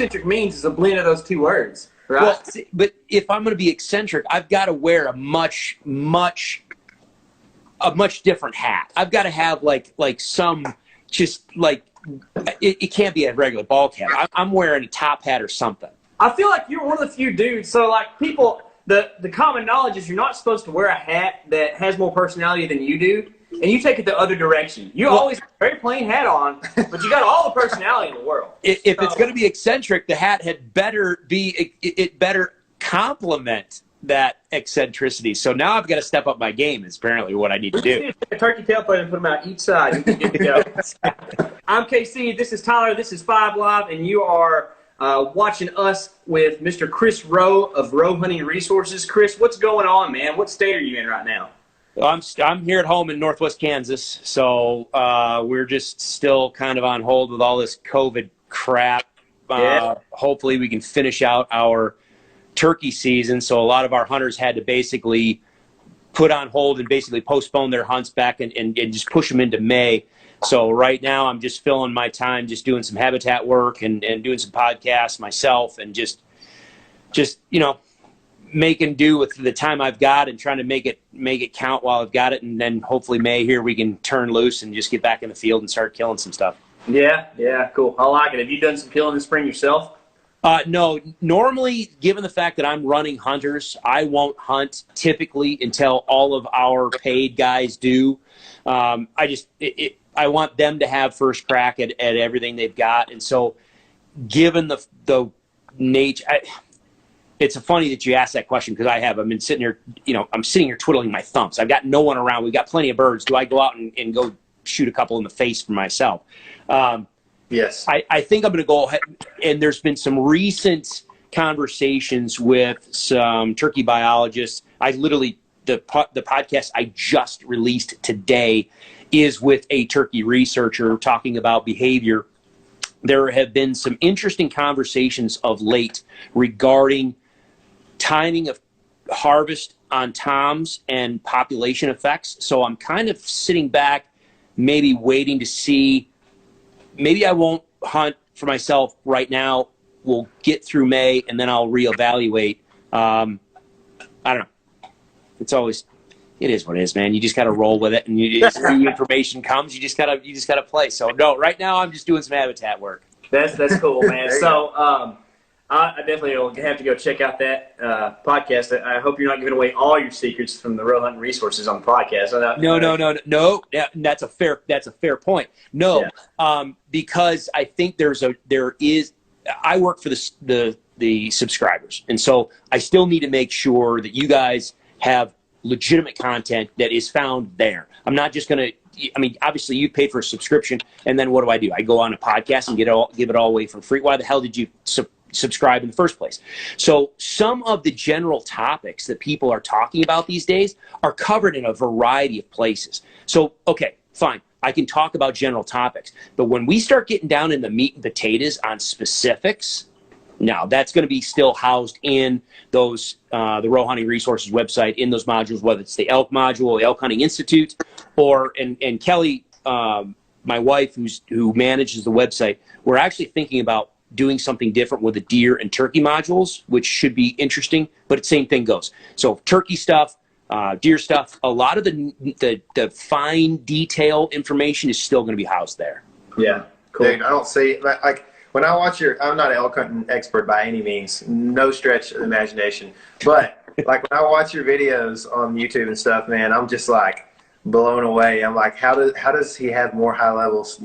eccentric means is a blend of those two words, right? Well, see, but if I'm going to be eccentric, I've got to wear a much different hat. I've got to have like some just like it can't be a regular ball cap. I'm wearing a top hat or something. I feel like you're one of the few dudes. So like people, the common knowledge is you're not supposed to wear a hat that has more personality than you do, and you take it the other direction. You always have a very plain hat on, but you got all the personality in the world. If it's going to be eccentric, the hat had better be it better complement that eccentricity. So now I've got to step up my game. Is apparently what I need to do. Take a turkey tail plate and put them out each side. You can get to go. I'm KC. This is Tyler. This is 5 Live, and you are watching us with Mr. Chris Rowe of Rowe Hunting Resources. Chris, what's going on, man? What state are you in right now? I'm here at home in Northwest Kansas, so we're just still kind of on hold with all this COVID crap. Hopefully we can finish out our turkey season. So a lot of our hunters had to basically put on hold and basically postpone their hunts back and just push them into May. So right now I'm just filling my time just doing some habitat work and doing some podcasts myself and just making do with the time I've got and trying to make it count while I've got it. And then hopefully May here we can turn loose and just get back in the field and start killing some stuff. Yeah, cool. I like it. Have you done some killing this spring yourself? No, normally, given the fact that I'm running hunters, I won't hunt typically until all of our paid guys do. I want them to have first crack at everything they've got. And so given the nature, it's funny that you asked that question because I've been sitting here, I'm sitting here twiddling my thumbs. I've got no one around. We've got plenty of birds. Do I go out and go shoot a couple in the face for myself? Yes. I think I'm going to go ahead, and there's been some recent conversations with some turkey biologists. The podcast I just released today is with a turkey researcher talking about behavior. There have been some interesting conversations of late regarding timing of harvest on toms and population effects. So I'm kind of sitting back, maybe waiting to see. Maybe I won't hunt for myself right now. We'll get through May, and then I'll reevaluate. I don't know. It is what it is, man. You just got to roll with it, and new information comes. You just gotta play. So no, right now I'm just doing some habitat work. That's cool, man. So I definitely will have to go check out that podcast. I hope you're not giving away all your secrets from the Rowe Hunting Resources on the podcast. No. Yeah, that's a fair point. No, because I think I work for the subscribers, and so I still need to make sure that you guys have legitimate content that is found there. I'm not just going to. Obviously, you paid for a subscription, and then what do? I go on a podcast and give it all away for free. Why the hell did you subscribe in the first place? So some of the general topics that people are talking about these days are covered in a variety of places. So, okay, fine. I can talk about general topics. But when we start getting down in the meat and potatoes on specifics, now that's going to be still housed in those the Rowe Hunting Resources website, in those modules, whether it's the elk module, the Elk Hunting Institute, or and Kelly, my wife, who manages the website, we're actually thinking about doing something different with the deer and turkey modules, which should be interesting, but the same thing goes. So turkey stuff, deer stuff, a lot of the fine detail information is still going to be housed there. Yeah, cool. Dude, I don't see, like, when I watch I'm not an elk hunting expert by any means, no stretch of the imagination, but like when I watch your videos on YouTube and stuff, man, I'm just like blown away. I'm like, how does he have more high levels,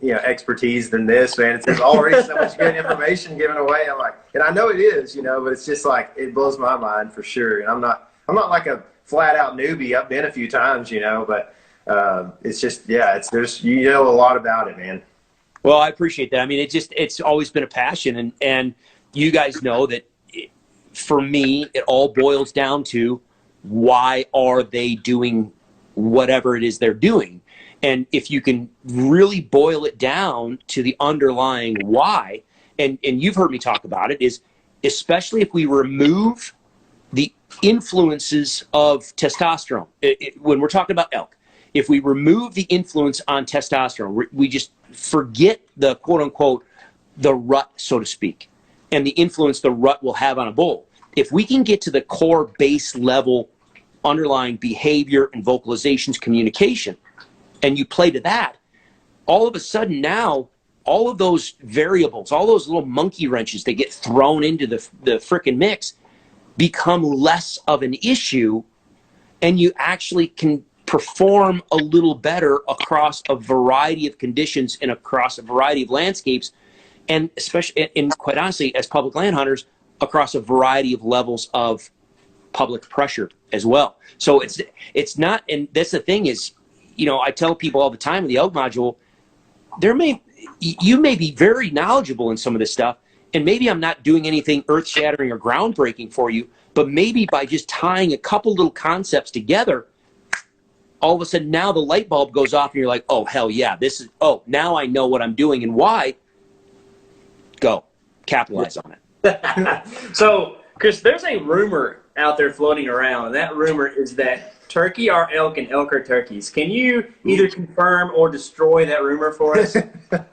expertise than this, man? There's already so much good information given away. I'm like, and I know it is, but it's just like, it blows my mind for sure. And I'm not like a flat out newbie. I've been a few times, but it's just, there's a lot about it, man. Well, I appreciate that. It's always been a passion, and you guys know that for me, it all boils down to why are they doing whatever it is they're doing. And if you can really boil it down to the underlying why, and you've heard me talk about it, is especially if we remove the influences of testosterone. When we're talking about elk, if we remove the influence on testosterone, we just forget the quote unquote, the rut, so to speak. and the influence the rut will have on a bull. If we can get to the core base level underlying behavior and vocalizations, communication, and you play to that, all of a sudden now, all of those variables, all those little monkey wrenches that get thrown into the frickin' mix become less of an issue, and you actually can perform a little better across a variety of conditions and across a variety of landscapes, and especially, and quite honestly, as public land hunters, across a variety of levels of public pressure as well. So it's not, and that's the thing is, you know, I tell people all the time in the elk module, you may be very knowledgeable in some of this stuff, and maybe I'm not doing anything earth-shattering or groundbreaking for you, but maybe by just tying a couple little concepts together, all of a sudden now the light bulb goes off and you're like, oh, hell yeah, now I know what I'm doing and why. Go. Capitalize on it. So, Chris, there's a rumor out there floating around, and that rumor is that turkey are elk and elk are turkeys. Can you either confirm or destroy that rumor for us?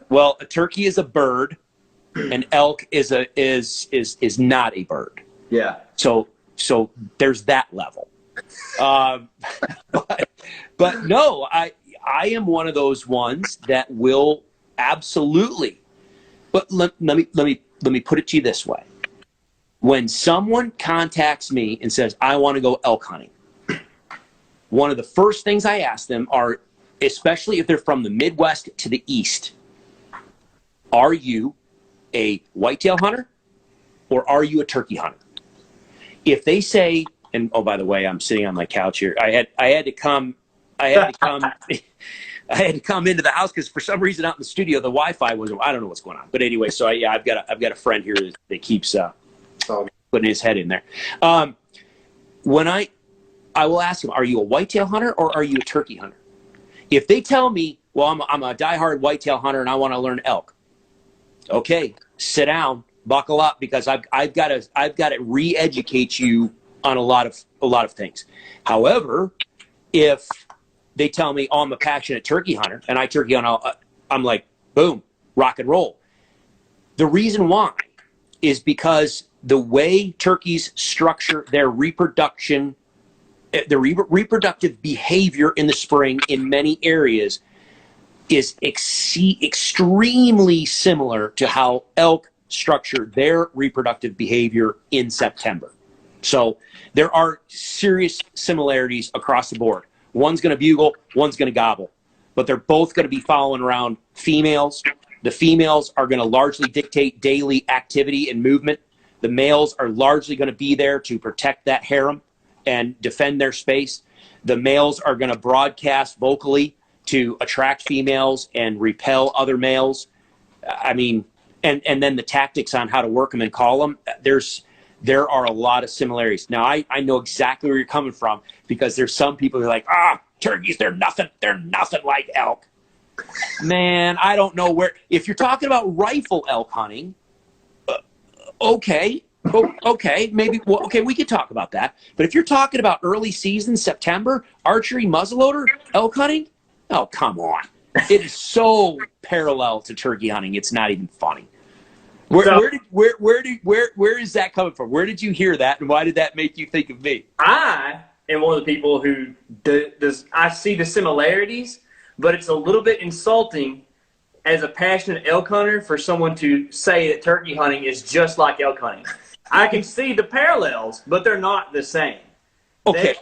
Well, a turkey is a bird, and elk is not a bird. Yeah. So there's that level. But no, I am one of those ones that will absolutely. But let me put it to you this way: when someone contacts me and says I want to go elk hunting, one of the first things I ask them are, especially if they're from the Midwest to the East, are you a whitetail hunter or are you a turkey hunter? If they say, and oh, by the way, I'm sitting on my couch here. I had to come into the house because for some reason out in the studio the Wi-Fi wasn't. I don't know what's going on, but anyway, so I've got a friend here that keeps putting his head in there. When I will ask them, are you a whitetail hunter or are you a turkey hunter? If they tell me, well, I'm a diehard whitetail hunter and I want to learn elk. Okay, sit down, buckle up, because I've got to re-educate you on a lot of things. However, if they tell me, oh, I'm a passionate turkey hunter and I turkey hunt, I'm like, boom, rock and roll. The reason why is because the way turkeys structure their reproduction, the reproductive behavior in the spring in many areas is extremely similar to how elk structure their reproductive behavior in September. So there are serious similarities across the board. One's going to bugle, one's going to gobble, but they're both going to be following around females. The females are going to largely dictate daily activity and movement. The males are largely going to be there to protect that harem and defend their space. The males are going to broadcast vocally to attract females and repel other males. I mean, and then the tactics on how to work them and call them, there are a lot of similarities. Now, I know exactly where you're coming from, because there's some people who are like, turkeys, they're nothing like elk. Man, I don't know where, if you're talking about rifle elk hunting, okay, maybe, well, okay, we could talk about that. But if you're talking about early season, September, archery, muzzleloader, elk hunting, oh, come on. It is so parallel to turkey hunting, it's not even funny. Where is that coming from? Where did you hear that, and why did that make you think of me? I am one of the people who I see the similarities, but it's a little bit insulting as a passionate elk hunter for someone to say that turkey hunting is just like elk hunting. I can see the parallels, but they're not the same. Okay.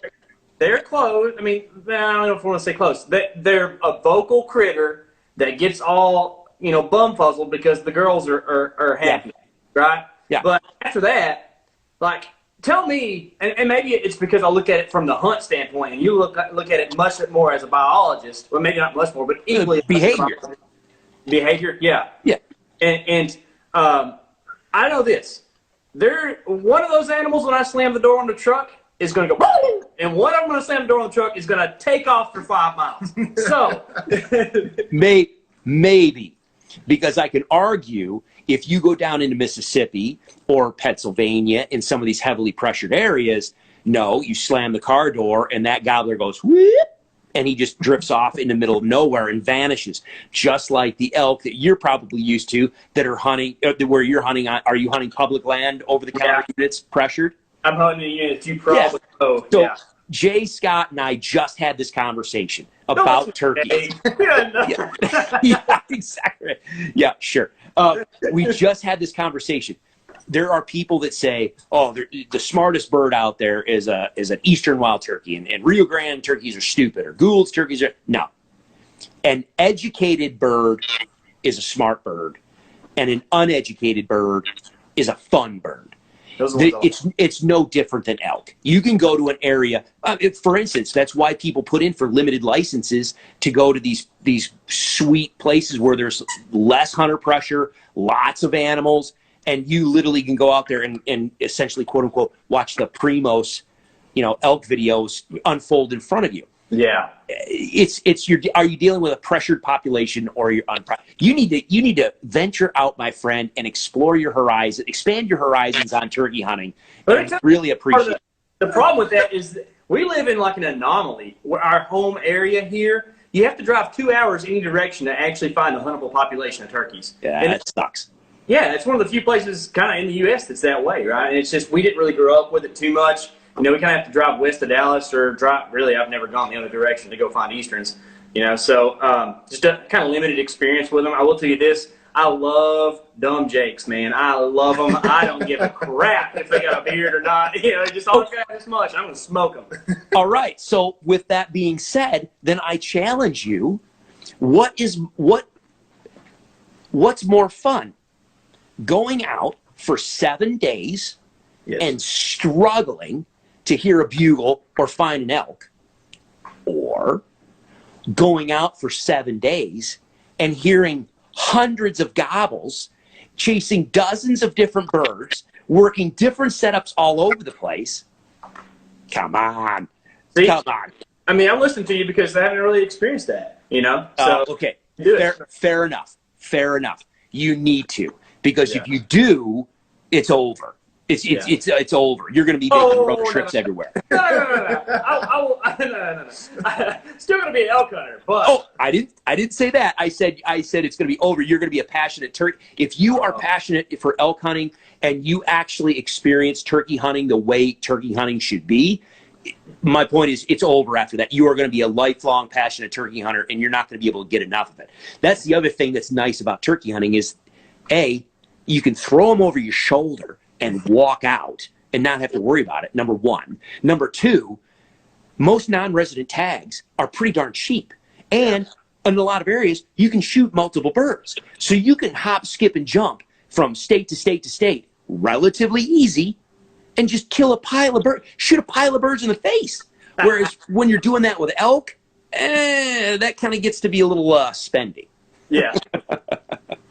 They're close. I mean, I don't know if I want to say close. They're a vocal critter that gets all, bumfuzzled because the girls are happy, right? Yeah. But after that, like, tell me, and maybe it's because I look at it from the hunt standpoint, and you look at it much more as a biologist. Well, maybe not much more, but equally behavior. Behavior, yeah. Yeah. And I know this. One of those animals, when I slam the door on the truck, is going to go, woo! And one I'm going to slam the door on the truck is going to take off for 5 miles. So maybe, because I can argue if you go down into Mississippi or Pennsylvania in some of these heavily pressured areas, no, you slam the car door and that gobbler goes whoop, and he just drifts off in the middle of nowhere and vanishes, just like the elk that you're probably used to that are hunting, where you're hunting on. Are you hunting public land, over-the-counter units, pressured? I'm hunting the units you probably know. So Yeah. Jay Scott and I just had this conversation about turkey. Yeah, exactly. Yeah, sure. We just had this conversation. There are people that say, "Oh, the smartest bird out there is an eastern wild turkey, and Rio Grande turkeys are stupid, or Gould's turkeys are." No, an educated bird is a smart bird, and an uneducated bird is a fun bird. It's no different than elk. You can go to an area. For instance, that's why people put in for limited licenses to go to these sweet places where there's less hunter pressure, lots of animals, and you literally can go out there and essentially, quote unquote, watch the Primos, elk videos unfold in front of you. Yeah. Are you dealing with a pressured population, or you're you need to venture out, my friend, and explore your horizon, expand your horizons on turkey hunting, and really appreciate it. The problem with that is that we live in like an anomaly where our home area here, you have to drive 2 hours any direction to actually find a huntable population of turkeys. Yeah, and that sucks. Yeah, it's one of the few places kind of in the U.S. that's that way, right? And it's just we didn't really grow up with it too much. We kind of have to drive west of Dallas or drive. Really, I've never gone the other direction to go find easterns. So just a kind of limited experience with them. I will tell you this: I love dumb jakes, man. I love them. I don't give a crap if they got a beard or not. Just all got this much. I'm gonna smoke them. All right. So with that being said, then I challenge you: what's more fun, going out for 7 days and struggling to hear a bugle or find an elk, or going out for 7 days and hearing hundreds of gobbles, chasing dozens of different birds, working different setups all over the place? Come on. See, come on. I mean, I'm listening to you because I haven't really experienced that, So okay. do fair enough. You need to, because if you do, it's over. It's over. You're going to be making road trips everywhere. No. Still going to be an elk hunter, but I didn't say that. I said it's going to be over. You're going to be a passionate turkey. If you are passionate for elk hunting and you actually experience turkey hunting the way turkey hunting should be, my point is it's over after that. You are going to be a lifelong passionate turkey hunter, and you're not going to be able to get enough of it. That's the other thing that's nice about turkey hunting is, A, you can throw them over your shoulder and walk out and not have to worry about it, number one. Number two, most non-resident tags are pretty darn cheap. And in a lot of areas, you can shoot multiple birds. So you can hop, skip, and jump from state to state to state relatively easy and just kill a pile of birds, shoot a pile of birds in the face. Whereas when you're doing that with elk, that kind of gets to be a little spending. Yeah.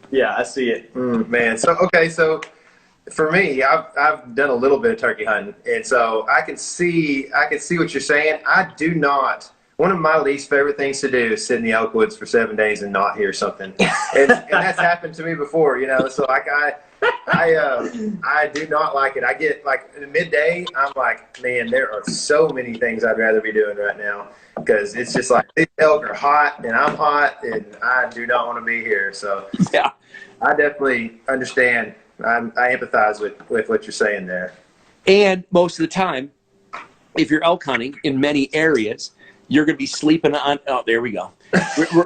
Yeah, I see it. Man, so for me, I've done a little bit of turkey hunting, and so I can see what you're saying. I do not. One of my least favorite things to do is sit in the elk woods for 7 days and not hear something, and that's happened to me before. So like I do not like it. I get like in the midday, I'm like, man, there are so many things I'd rather be doing right now, because it's just like these elk are hot and I'm hot and I do not want to be here. So yeah, I definitely understand. I empathize with what you're saying there. And most of the time, if you're elk hunting in many areas, you're going to be sleeping on. Oh, there we go.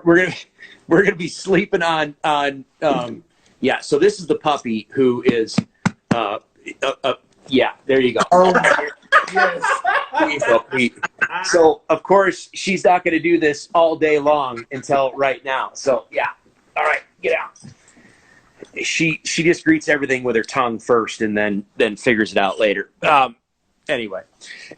We're gonna be sleeping on. Yeah. So this is the puppy who is. Yeah. There you go. Oh yes. So of course she's not going to do this all day long until right now. So yeah. All right. Get out. She just greets everything with her tongue first, and then figures it out later. Anyway,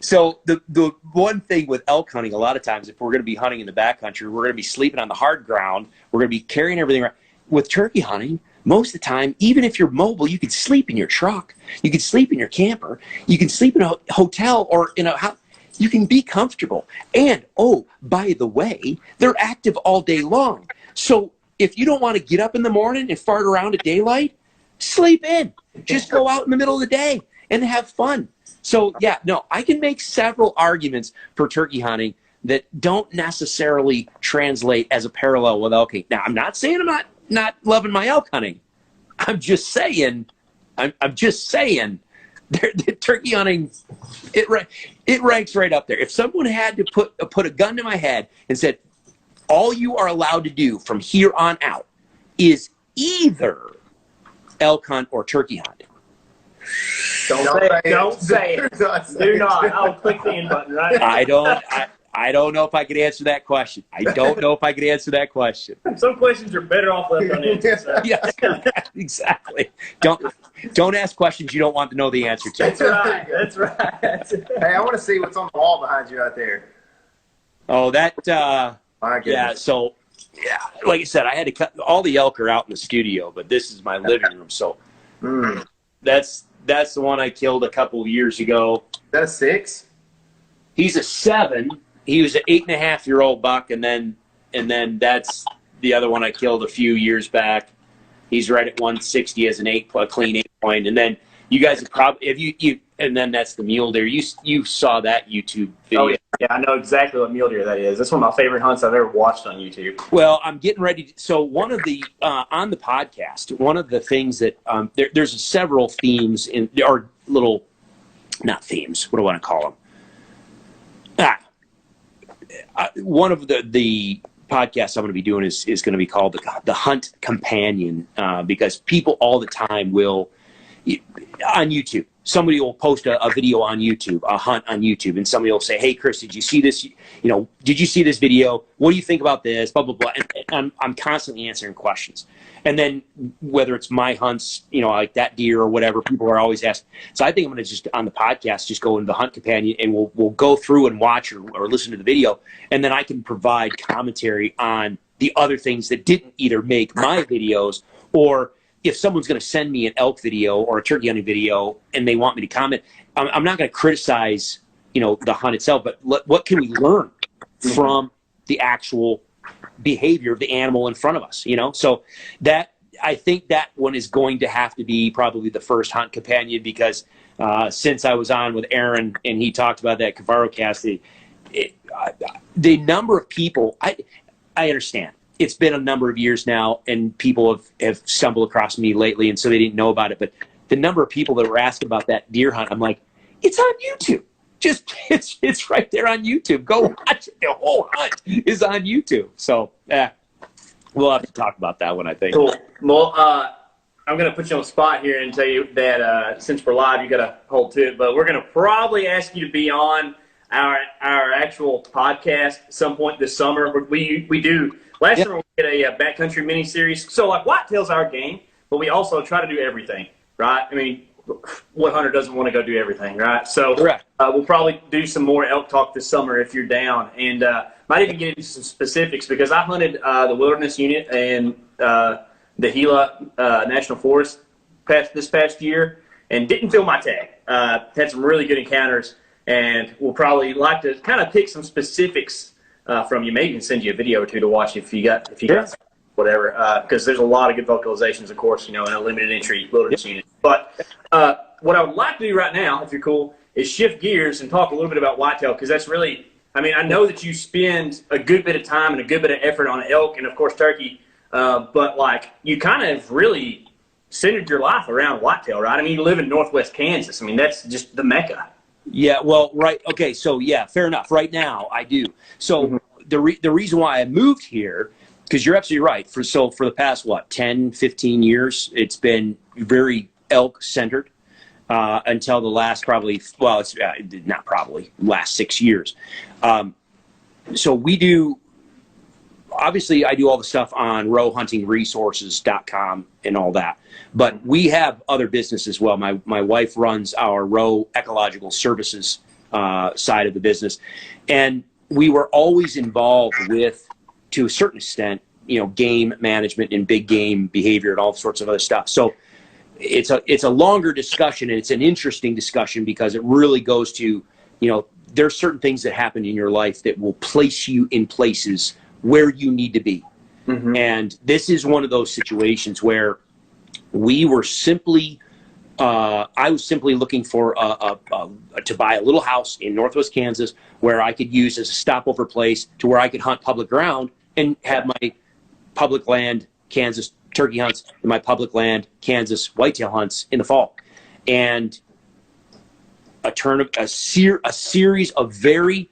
so the one thing with elk hunting, a lot of times, if we're going to be hunting in the backcountry, we're going to be sleeping on the hard ground. We're going to be carrying everything around. With turkey hunting, most of the time, even if you're mobile, you can sleep in your truck. You can sleep in your camper. You can sleep in a hotel or in a house. You can be comfortable. And, oh, by the way, they're active all day long. So if you don't want to get up in the morning and fart around at daylight, sleep in. Just go out in the middle of the day and have fun. So, yeah, no, I can make several arguments for turkey hunting that don't necessarily translate as a parallel with elk hunting. Now, I'm not saying I'm not loving my elk hunting. I'm just saying, the turkey hunting, it ranks right up there. If someone had to put a gun to my head and said, all you are allowed to do from here on out is either elk hunt or turkey hunt. Don't say it. Do not. I'll click the end button right now. I don't know if I could answer that question. Some questions are better off left unanswered. So. Yes, exactly. Don't ask questions you don't want to know the answer to. That's right. Hey, I want to see what's on the wall behind you out there. Oh, that. My goodness. Yeah. So, yeah, like I said, I had to cut all the elk are out in the studio, but this is my living room. So, that's the one I killed a couple of years ago. Is that a 6? He's a 7. He was an 8.5-year-old buck, and then that's the other one I killed a few years back. He's right at 160 as a clean 8-point, and then you guys have probably and then that's the mule deer. You saw that YouTube video. Oh yeah, I know exactly what mule deer that is. That's one of my favorite hunts I've ever watched on YouTube. Well, I'm getting ready. So one of the on the podcast, one of the things that there's several themes or little, not themes. What do I want to call them? One of the podcasts I'm going to be doing is going to be called the Hunt Companion, because people all the time will on YouTube. Somebody will post a video on YouTube, a hunt on YouTube, and somebody will say, "Hey, Chris, did you see this? Did you see this video? What do you think about this?" Blah blah blah. And I'm constantly answering questions. And then whether it's my hunts, like that deer or whatever, people are always asking. So I think I'm going to just on the podcast just go into the Hunt Companion, and we'll go through and watch or listen to the video, and then I can provide commentary on the other things that didn't either make my videos, or if someone's going to send me an elk video or a turkey hunting video and they want me to comment, I'm not going to criticize, the hunt itself, but what can we learn from the actual behavior of the animal in front of us, So that, I think that one is going to have to be probably the first Hunt Companion, because since I was on with Aaron and he talked about that Cavaro cast, the number of people, I understand. It's been a number of years now, and people have stumbled across me lately, and so they didn't know about it. But the number of people that were asking about that deer hunt, I'm like, it's on YouTube. It's right there on YouTube. Go watch it. The whole hunt is on YouTube. So we'll have to talk about that one, I think. Cool. Well, I'm going to put you on the spot here and tell you that since we're live, you got to hold to it. But we're going to probably ask you to be on our actual podcast at some point this summer. We do. Last summer, we did a backcountry mini-series. So, whitetail's our game, but we also try to do everything, right? I mean, what hunter doesn't want to go do everything, right? So, we'll probably do some more elk talk this summer if you're down. And might even get into some specifics, because I hunted the wilderness unit in the Gila National Forest this past year and didn't fill my tag. Had some really good encounters, and we'll probably like to kind of pick some specifics from you. Maybe even send you a video or two to watch if you got whatever, because there's a lot of good vocalizations, of course, in a limited entry wilderness unit. But what I would like to do right now, if you're cool, is shift gears and talk a little bit about whitetail, because that's really, I know that you spend a good bit of time and a good bit of effort on elk and, of course, turkey, but you kind of really centered your life around whitetail, right? You live in Northwest Kansas. That's just the Mecca. Yeah, well, right. Okay, so yeah, fair enough. Right now, I do. So the reason why I moved here, because you're absolutely right. For the past, 10, 15 years, it's been very elk-centered until the last last 6 years. So we do, obviously, I do all the stuff on rowhuntingresources.com and all that. But we have other business as well. My wife runs our Row Ecological Services side of the business. And we were always involved with, to a certain extent, game management and big game behavior and all sorts of other stuff. So it's a longer discussion, and it's an interesting discussion, because it really goes to, there's certain things that happen in your life that will place you in places where you need to be. And this is one of those situations where we were simply I was simply looking for to buy a little house in Northwest Kansas where I could use as a stopover place to where I could hunt public ground and have my public land Kansas turkey hunts and my public land Kansas whitetail hunts in the fall. And a series of very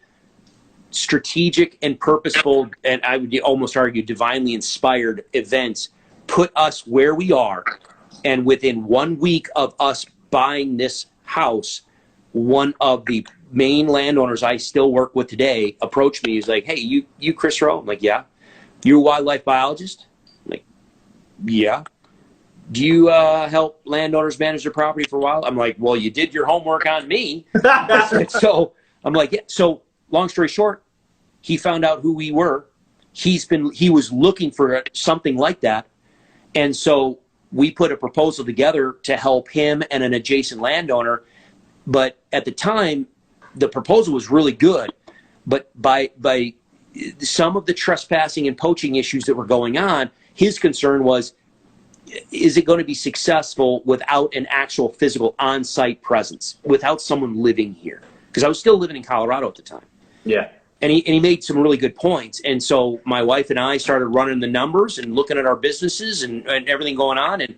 strategic and purposeful, and I would almost argue divinely inspired events put us where we are. And within 1 week of us buying this house, one of the main landowners I still work with today approached me. He's like, "Hey, you Chris Rowe?" I'm like, "Yeah." "You're a wildlife biologist?" I'm like, "Yeah." "Do you help landowners manage their property for a while?" I'm like, "Well, you did your homework on me." So I'm like, "Yeah." So long story short, he found out who we were. He was looking for something like that. And so we put a proposal together to help him and an adjacent landowner. But at the time, the proposal was really good. But by some of the trespassing and poaching issues that were going on, his concern was, is it going to be successful without an actual physical on-site presence, without someone living here? Because I was still living in Colorado at the time. Yeah. And he made some really good points. And so my wife and I started running the numbers and looking at our businesses and everything going on. And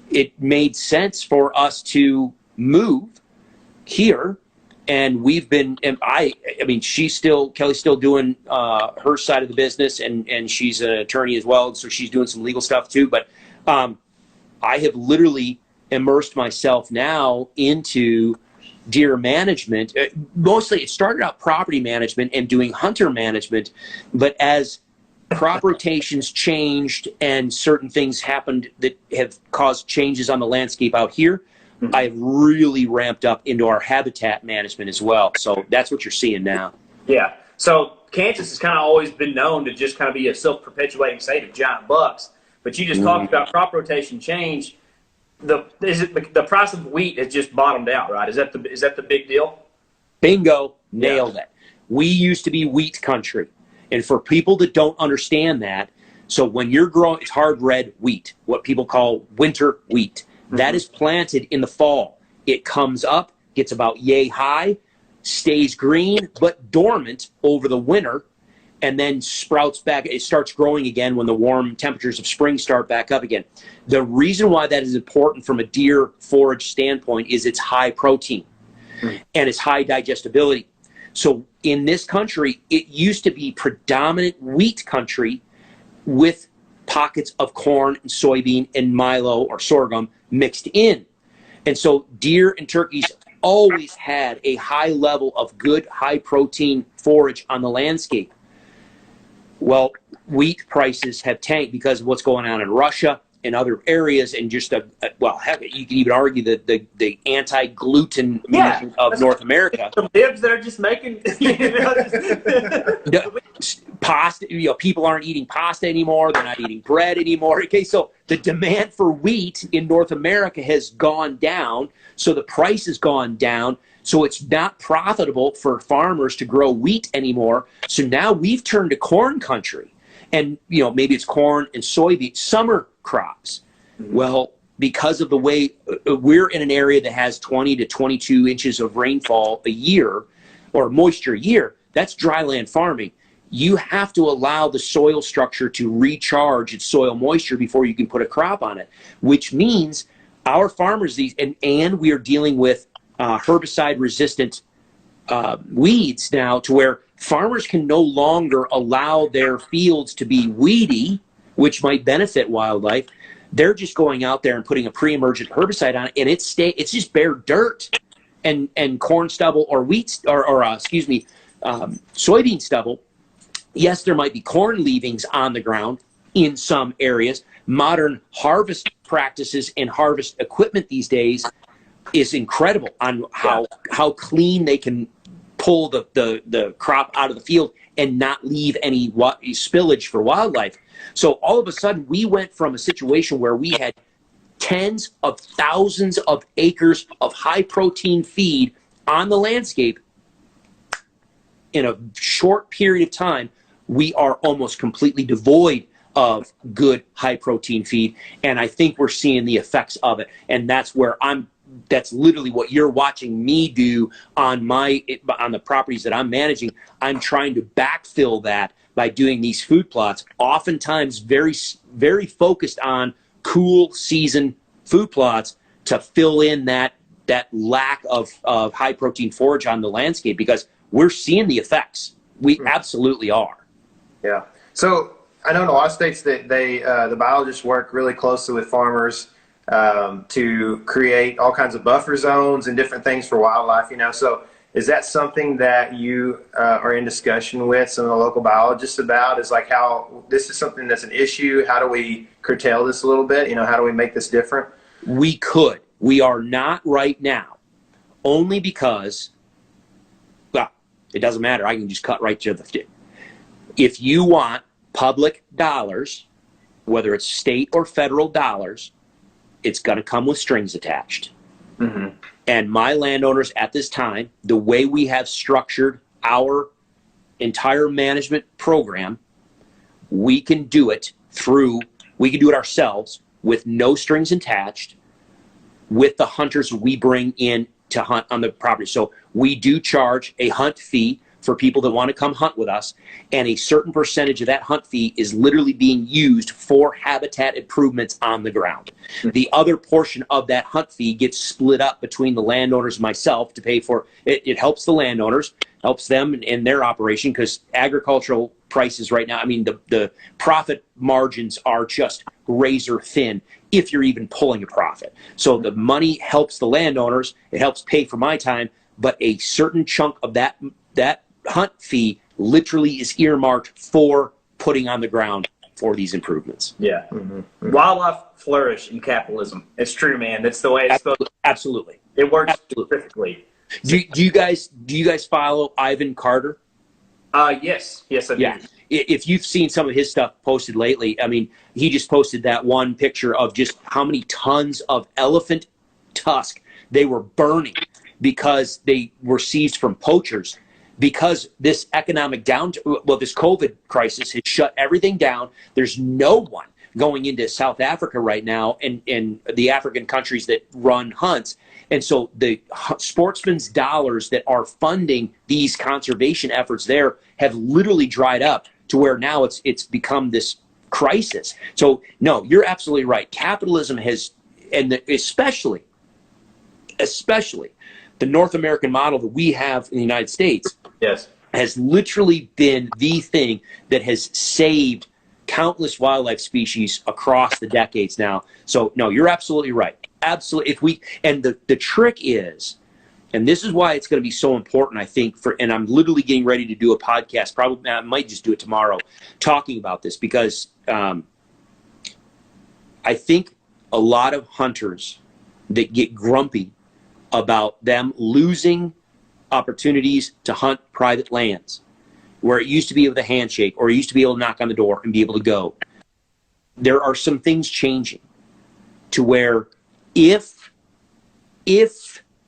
it made sense for us to move here. And we've been, and I mean, Kelly's still doing her side of the business, and she's an attorney as well. So she's doing some legal stuff too. But I have literally immersed myself now into deer management. Mostly it started out property management and doing hunter management, but as crop rotations changed and certain things happened that have caused changes on the landscape out here, I've really ramped up into our habitat management as well. So that's what you're seeing now. Yeah. So Kansas has kind of always been known to just kind of be a self-perpetuating state of giant bucks, but you just talked about crop rotation change. The price of wheat has just bottomed out, right? Is that the big deal? Bingo, nailed it. We used to be wheat country, and for people that don't understand that, so when you're growing, it's hard red wheat, what people call winter wheat. That is planted in the fall. It comes up, gets about yay high, stays green but dormant over the winter, and then sprouts back. It starts growing again when the warm temperatures of spring start back up again. The reason why that is important from a deer forage standpoint is it's high protein and it's high digestibility. So in this country, it used to be predominant wheat country with pockets of corn and soybean and milo or sorghum mixed in. And so deer and turkeys always had a high level of good high protein forage on the landscape. Well, wheat prices have tanked because of what's going on in Russia and other areas, and just heck, you can even argue that the anti-gluten movement of North America. Some dibs that are just making pasta. People aren't eating pasta anymore. They're not eating bread anymore. Okay, so the demand for wheat in North America has gone down. So the price has gone down. So it's not profitable for farmers to grow wheat anymore. So now we've turned to corn country. And, maybe it's corn and soybean, summer crops. Well, because of the way we're in an area that has 20 to 22 inches of rainfall a year, or moisture a year, that's dryland farming. You have to allow the soil structure to recharge its soil moisture before you can put a crop on it, which means our farmers, and we are dealing with herbicide-resistant weeds now, to where farmers can no longer allow their fields to be weedy, which might benefit wildlife. They're just going out there and putting a pre-emergent herbicide on it, and it's just bare dirt and corn stubble or wheat or soybean stubble. Yes, there might be corn leavings on the ground in some areas. Modern harvest practices and harvest equipment these days is incredible on how clean they can pull the crop out of the field and not leave any spillage for wildlife. So all of a sudden, we went from a situation where we had tens of thousands of acres of high protein feed on the landscape. In a short period of time, we are almost completely devoid of good high protein feed, and I think we're seeing the effects of it. And that's where I'm that's literally what you're watching me do on the properties that I'm managing. I'm trying to backfill that by doing these food plots, oftentimes very, very focused on cool season food plots to fill in that lack of high protein forage on the landscape, because we're seeing the effects. We absolutely are. Yeah. So I know in a lot of states that the biologists work really closely with farmers to create all kinds of buffer zones and different things for wildlife, So is that something that you are in discussion with some of the local biologists about? Is like how this is something that's an issue? How do we curtail this a little bit? How do we make this different? We could. We are not right now, only because, well, it doesn't matter. I can just cut right to the. If you want public dollars, whether it's state or federal dollars, it's going to come with strings attached. Mm-hmm. And my landowners at this time, the way we have structured our entire management program, we can do it ourselves with no strings attached, with the hunters we bring in to hunt on the property. So we do charge a hunt fee for people that want to come hunt with us, and a certain percentage of that hunt fee is literally being used for habitat improvements on the ground. Mm-hmm. The other portion of that hunt fee gets split up between the landowners and myself to pay for it. It helps the landowners, helps them in their operation, because agricultural prices right now, I mean, the profit margins are just razor thin if you're even pulling a profit. So the money helps the landowners, it helps pay for my time, but a certain chunk of that hunt fee literally is earmarked for putting on the ground for these improvements. Yeah. Mm-hmm. Mm-hmm. Wildlife flourish in capitalism. It's true, man. That's the way it's supposed to. Absolutely. It works perfectly. Do you guys follow Ivan Carter? Yes, I do. Yeah. If you've seen some of his stuff posted lately, I mean, he just posted that one picture of just how many tons of elephant tusk they were burning because they were seized from poachers. Because this economic this COVID crisis has shut everything down. There's no one going into South Africa right now and the African countries that run hunts. And so the sportsmen's dollars that are funding these conservation efforts there have literally dried up to where now it's become this crisis. So no, you're absolutely right. Capitalism has, and especially the North American model that we have in the United States, yes, has literally been the thing that has saved countless wildlife species across the decades now. So no, you're absolutely right. Absolutely. The trick is, and this is why it's going to be so important, I think, and I'm literally getting ready to do a podcast, probably I might just do it tomorrow, talking about this, because I think a lot of hunters that get grumpy about them losing opportunities to hunt private lands where it used to be with a handshake, or you used to be able to knock on the door and be able to go. There are some things changing to where if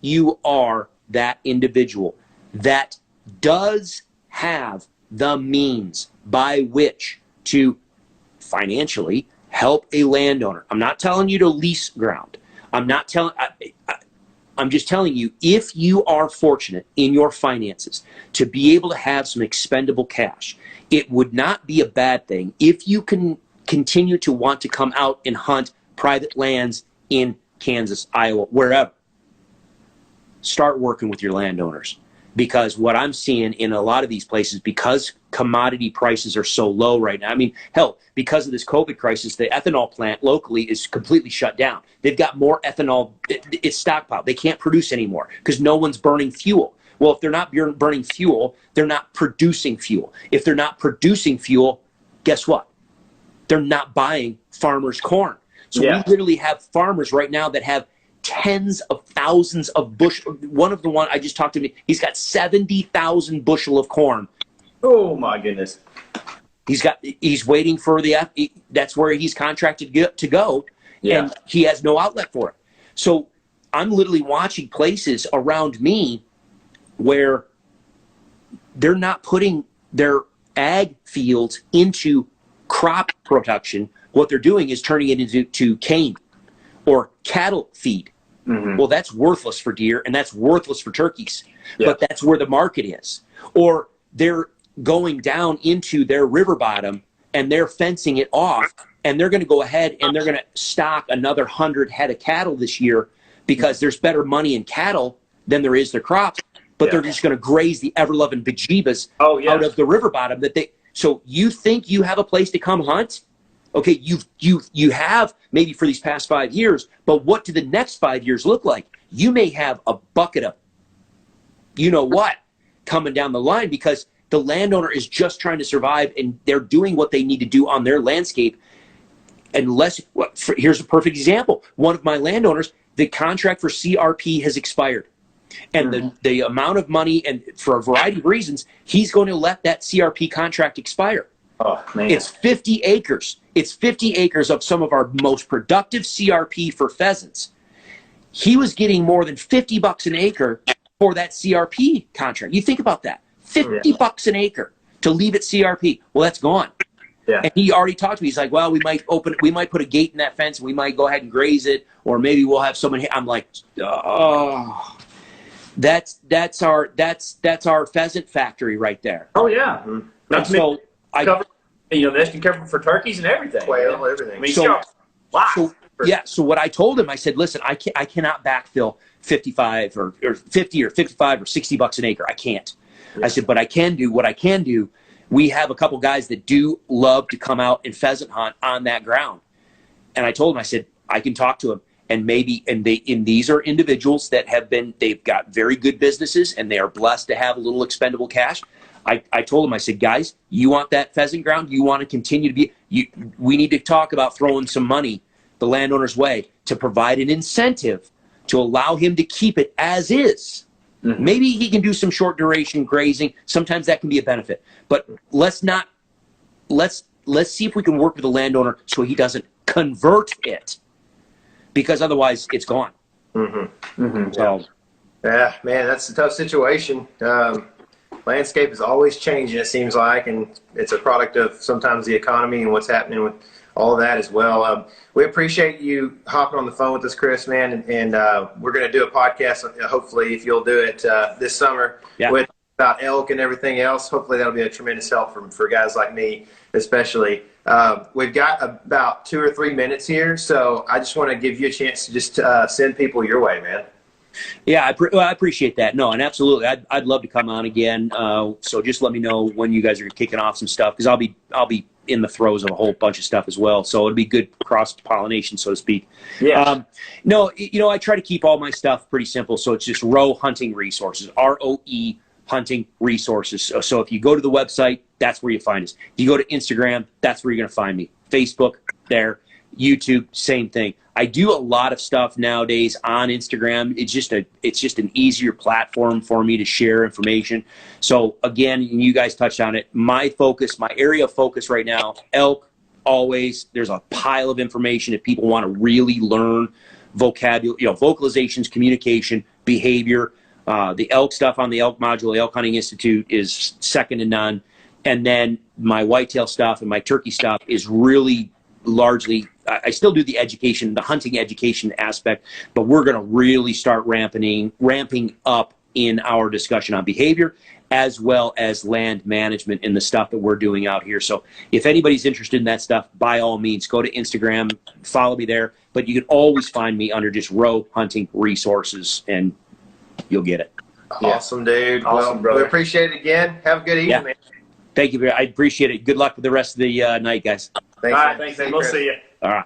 you are that individual that does have the means by which to financially help a landowner, I'm not telling you to lease ground. I'm just telling you, if you are fortunate in your finances to be able to have some expendable cash, it would not be a bad thing if you can continue to want to come out and hunt private lands in Kansas, Iowa, wherever. Start working with your landowners. Because what I'm seeing in a lot of these places, because commodity prices are so low right now, I mean, hell, because of this COVID crisis, the ethanol plant locally is completely shut down. They've got more ethanol, it's stockpiled. They can't produce anymore because no one's burning fuel. Well, if they're not burning fuel, they're not producing fuel. If they're not producing fuel, guess what? They're not buying farmers' corn. So we literally have farmers right now that have tens of thousands of bushel. One I just talked to me, he's got 70,000 bushel of corn. Oh my goodness. He's waiting for that's where he's contracted to go, and he has no outlet for it. So I'm literally watching places around me where they're not putting their ag fields into crop production. What they're doing is turning it into cane or cattle feed. Well, that's worthless for deer and that's worthless for turkeys. Yeah. But that's where the market is. Or they're going down into their river bottom and they're fencing it off, and they're going to go ahead and they're going to stock another 100 head of cattle this year because there's better money in cattle than there is their crops. But they're just going to graze the ever-loving bejeebas out of the river bottom. So you think you have a place to come hunt? Okay, you have maybe for these past 5 years, but what do the next 5 years look like? You may have a bucket of you know what coming down the line because the landowner is just trying to survive and they're doing what they need to do on their landscape. Here's a perfect example. One of my landowners, the contract for CRP has expired. And the amount of money, and for a variety of reasons, he's going to let that CRP contract expire. Oh, man. It's 50 acres. It's 50 acres of some of our most productive CRP for pheasants. He was getting more than $50 an acre for that CRP contract. You think about that. $50 an acre to leave it CRP. Well, that's gone. Yeah. And he already talked to me. He's like, well, we might put a gate in that fence. We might go ahead and graze it, or maybe we'll have someone. I'm like, oh, that's our pheasant factory right there. Oh yeah. And so nesting cover for turkeys and everything. Quail, everything. I mean, so what I told him, I said, listen, I cannot backfill 55 or 50 or 55 or $60 an acre. I can't. Yeah. I said, but I can do what I can do. We have a couple guys that do love to come out and pheasant hunt on that ground. And I told him, I said, I can talk to him. And these are individuals that they've got very good businesses and they are blessed to have a little expendable cash. I told him, I said, guys, you want that pheasant ground? You want to continue to we need to talk about throwing some money the landowner's way to provide an incentive to allow him to keep it as is. Mm-hmm. Maybe he can do some short duration grazing. Sometimes that can be a benefit, but let's see if we can work with the landowner so he doesn't convert it, because otherwise it's gone. Mm-hmm. Mm-hmm. So, yeah, man, that's a tough situation. Landscape is always changing, it seems like, and it's a product of sometimes the economy and what's happening with all of that as well. We appreciate you hopping on the phone with us, Chris, man, and we're going to do a podcast, hopefully, if you'll do it this summer with about elk and everything else. Hopefully that'll be a tremendous help for guys like me, especially. We've got about 2 or 3 minutes here, so I just want to give you a chance to just send people your way, man. Yeah, I appreciate that. No, and absolutely, I'd love to come on again. So just let me know when you guys are kicking off some stuff, because I'll be in the throes of a whole bunch of stuff as well. So it'll be good cross-pollination, so to speak. Yeah. No, I try to keep all my stuff pretty simple. So it's just Roe Hunting Resources, ROE Hunting Resources. So if you go to the website, that's where you find us. If you go to Instagram, that's where you're going to find me. Facebook, there. YouTube, same thing. I do a lot of stuff nowadays on Instagram. It's just an easier platform for me to share information. So again, you guys touched on it. My area of focus right now, elk, always. There's a pile of information if people want to really learn vocabulary, vocalizations, communication, behavior. The elk stuff on the Elk Module, the Elk Hunting Institute, is second to none. And then my whitetail stuff and my turkey stuff is really largely, I still do the education, the hunting education aspect, but we're going to really start ramping up in our discussion on behavior as well as land management and the stuff that we're doing out here. So if anybody's interested in that stuff, by all means, go to Instagram, follow me there. But you can always find me under just Roe Hunting Resources, and you'll get it. Awesome, dude. Awesome, brother. We appreciate it again. Have a good evening, man. Thank you. I appreciate it. Good luck with the rest of the night, guys. Thanks, all right, thanks, man. We'll see you. All right.